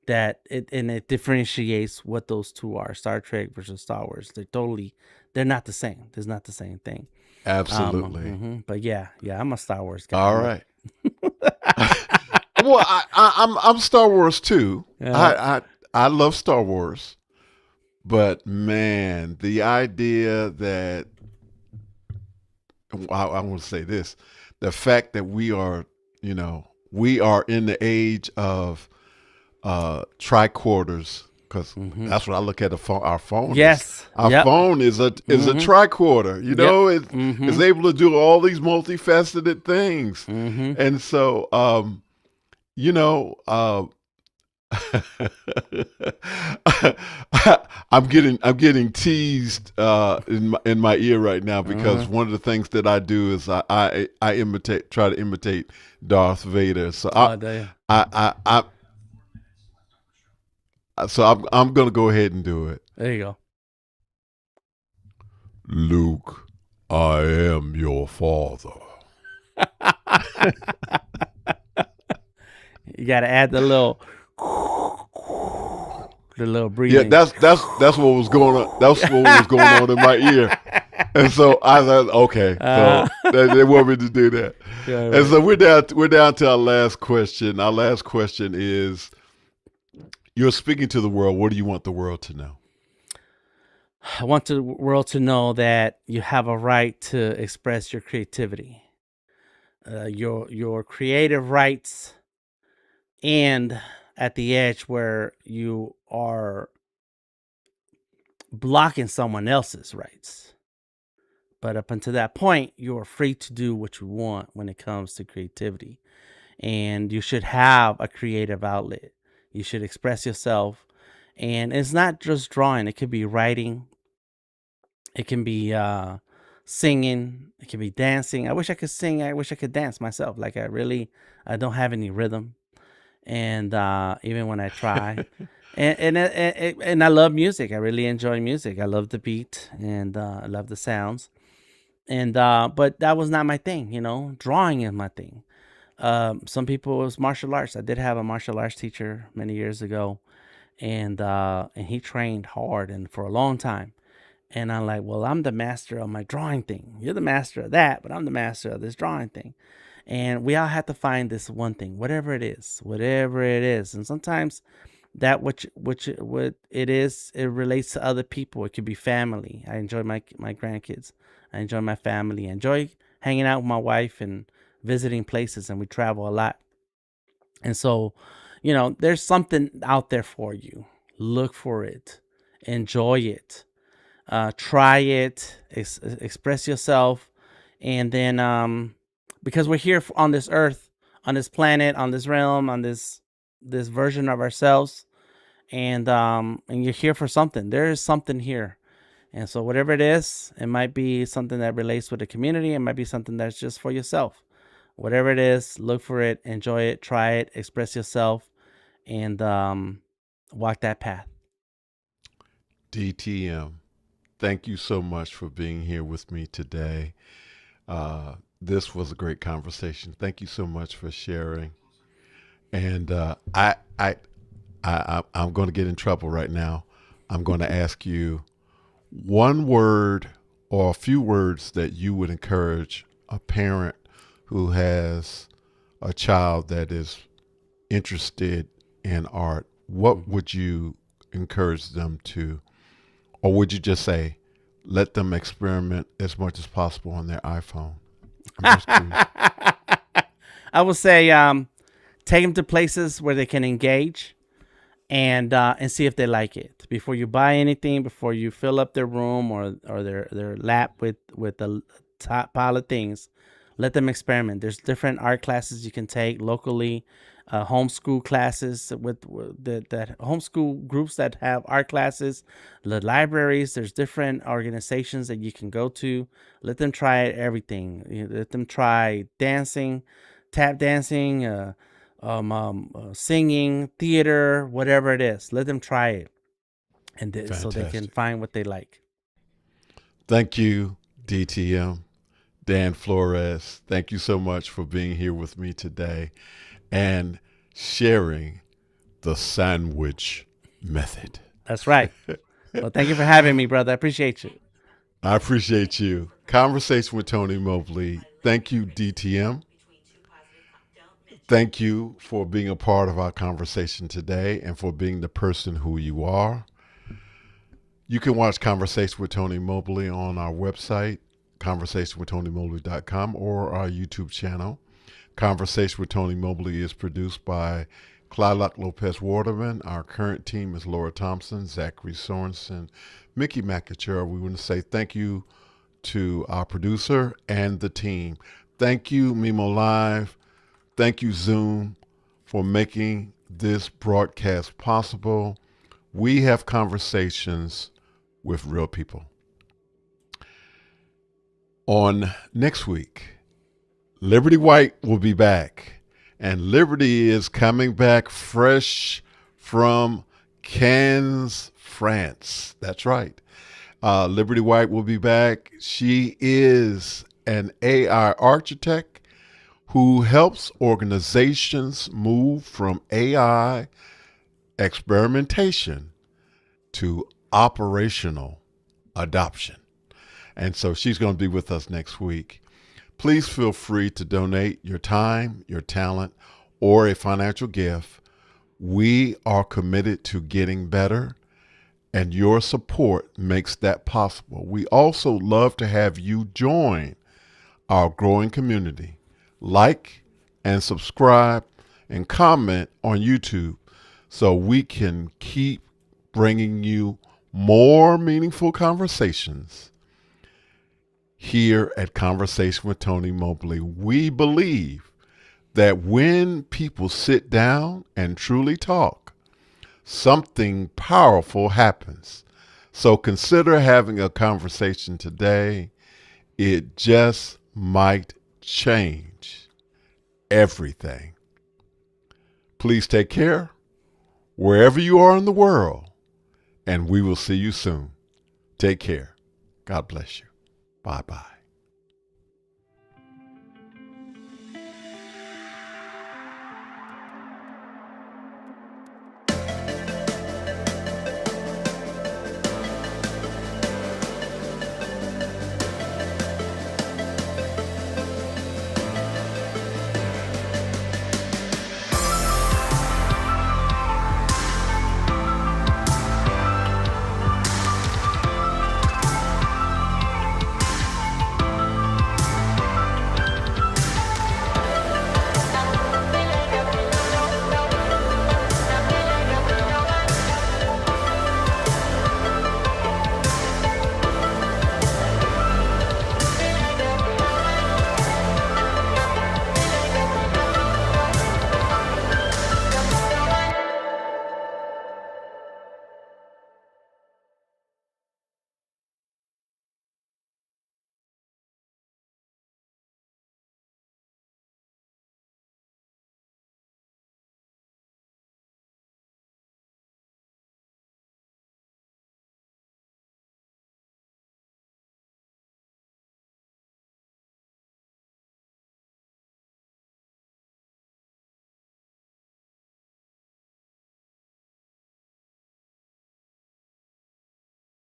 that it differentiates what those two are: Star Trek versus Star Wars. They're not the same. There's not the same thing. Absolutely. But yeah, I'm a Star Wars guy. All right. Well, I'm Star Wars too. I love Star Wars, but man, the idea that I want to say this: the fact that we are in the age of tricorders, because that's what I look at our phone. Yes, our phone is a tricorder. It's able to do all these multifaceted things, and so I'm getting teased in my ear right now, because one of the things that I do is I try to imitate Darth Vader. So I'm gonna go ahead and do it. There you go. Luke, I am your father. You got to add the little breathing. Yeah, that's what was going on. That's what was going on in my ear, and so I thought, okay, so they want me to do that. Yeah, right. And so we're down to our last question. Our last question is: you're speaking to the world. What do you want the world to know? I want the world to know that you have a right to express your creativity, your creative rights, and at the edge where you are blocking someone else's rights. But up until that point, you are free to do what you want when it comes to creativity. And you should have a creative outlet. You should express yourself. And it's not just drawing. It could be writing. It can be singing. It can be dancing. I wish I could sing. I wish I could dance myself. Like I don't have any rhythm. And even when I try, and I love music. I really enjoy music. I love the beat, and I love the sounds. And but that was not my thing. Drawing is my thing. Some people, it was martial arts. I did have a martial arts teacher many years ago, and he trained hard and for a long time. And I'm like, well, I'm the master of my drawing thing. You're the master of that, but I'm the master of this drawing thing. And we all have to find this one thing, whatever it is. And sometimes that what it is, it relates to other people. It could be family. I enjoy my grandkids. I enjoy my family. I enjoy hanging out with my wife and visiting places, and we travel a lot. And so, there's something out there for you. Look for it. Enjoy it. Try it. Express yourself. And then because we're here on this earth, on this planet, on this realm, on this version of ourselves, and you're here for something. There is something here. And so whatever it is, it might be something that relates with the community. It might be something that's just for yourself. Whatever it is, look for it, enjoy it, try it, express yourself, and walk that path. DTM, thank you so much for being here with me today. This was a great conversation. Thank you so much for sharing. And I'm going to get in trouble right now. I'm going to ask you one word or a few words that you would encourage a parent who has a child that is interested in art. What would you encourage them to, or would you just say, let them experiment as much as possible on their iPhone? I would say take them to places where they can engage and see if they like it before you buy anything, before you fill up their room or their lap with a top pile of things. Let them experiment. There's different art classes you can take locally, homeschool classes with that homeschool groups that have art classes, the libraries. There's different organizations that you can go to. Let them try everything. Let them try dancing, tap dancing, singing, theater, whatever it is. Let them try it, and so they can Fantastic. find what they like. Thank you, DTM, Dan Flores. Thank you so much for being here with me today and sharing the sandwich method. That's right. Well, thank you for having me, brother. I appreciate you. I appreciate you. Conversation with Tony Mobley. Thank you, DTM. Thank you for being a part of our conversation today and for being the person who you are. You can watch Conversation with Tony Mobley on our website, conversationwithtonymobley.com, or our YouTube channel. Conversation with Tony Mobley is produced by Clylock Lopez Waterman. Our current team is Laura Thompson, Zachary Sorensen, Mickey McAture. We want to say thank you to our producer and the team. Thank you, Mimo Live. Thank you, Zoom, for making this broadcast possible. We have conversations with real people. On next week, Liberty White will be back. And Liberty is coming back fresh from Cannes, France. That's right. Liberty White will be back. She is an AI architect who helps organizations move from AI experimentation to operational adoption. And so she's going to be with us next week. Please feel free to donate your time, your talent, or a financial gift. We are committed to getting better, and your support makes that possible. We also love to have you join our growing community. Like and subscribe and comment on YouTube so we can keep bringing you more meaningful conversations here at Conversation with Tony Mobley. We believe that when people sit down and truly talk, something powerful happens. So consider having a conversation today. It just might change everything. Please take care wherever you are in the world, and we will see you soon. Take care. God bless you. Bye-bye.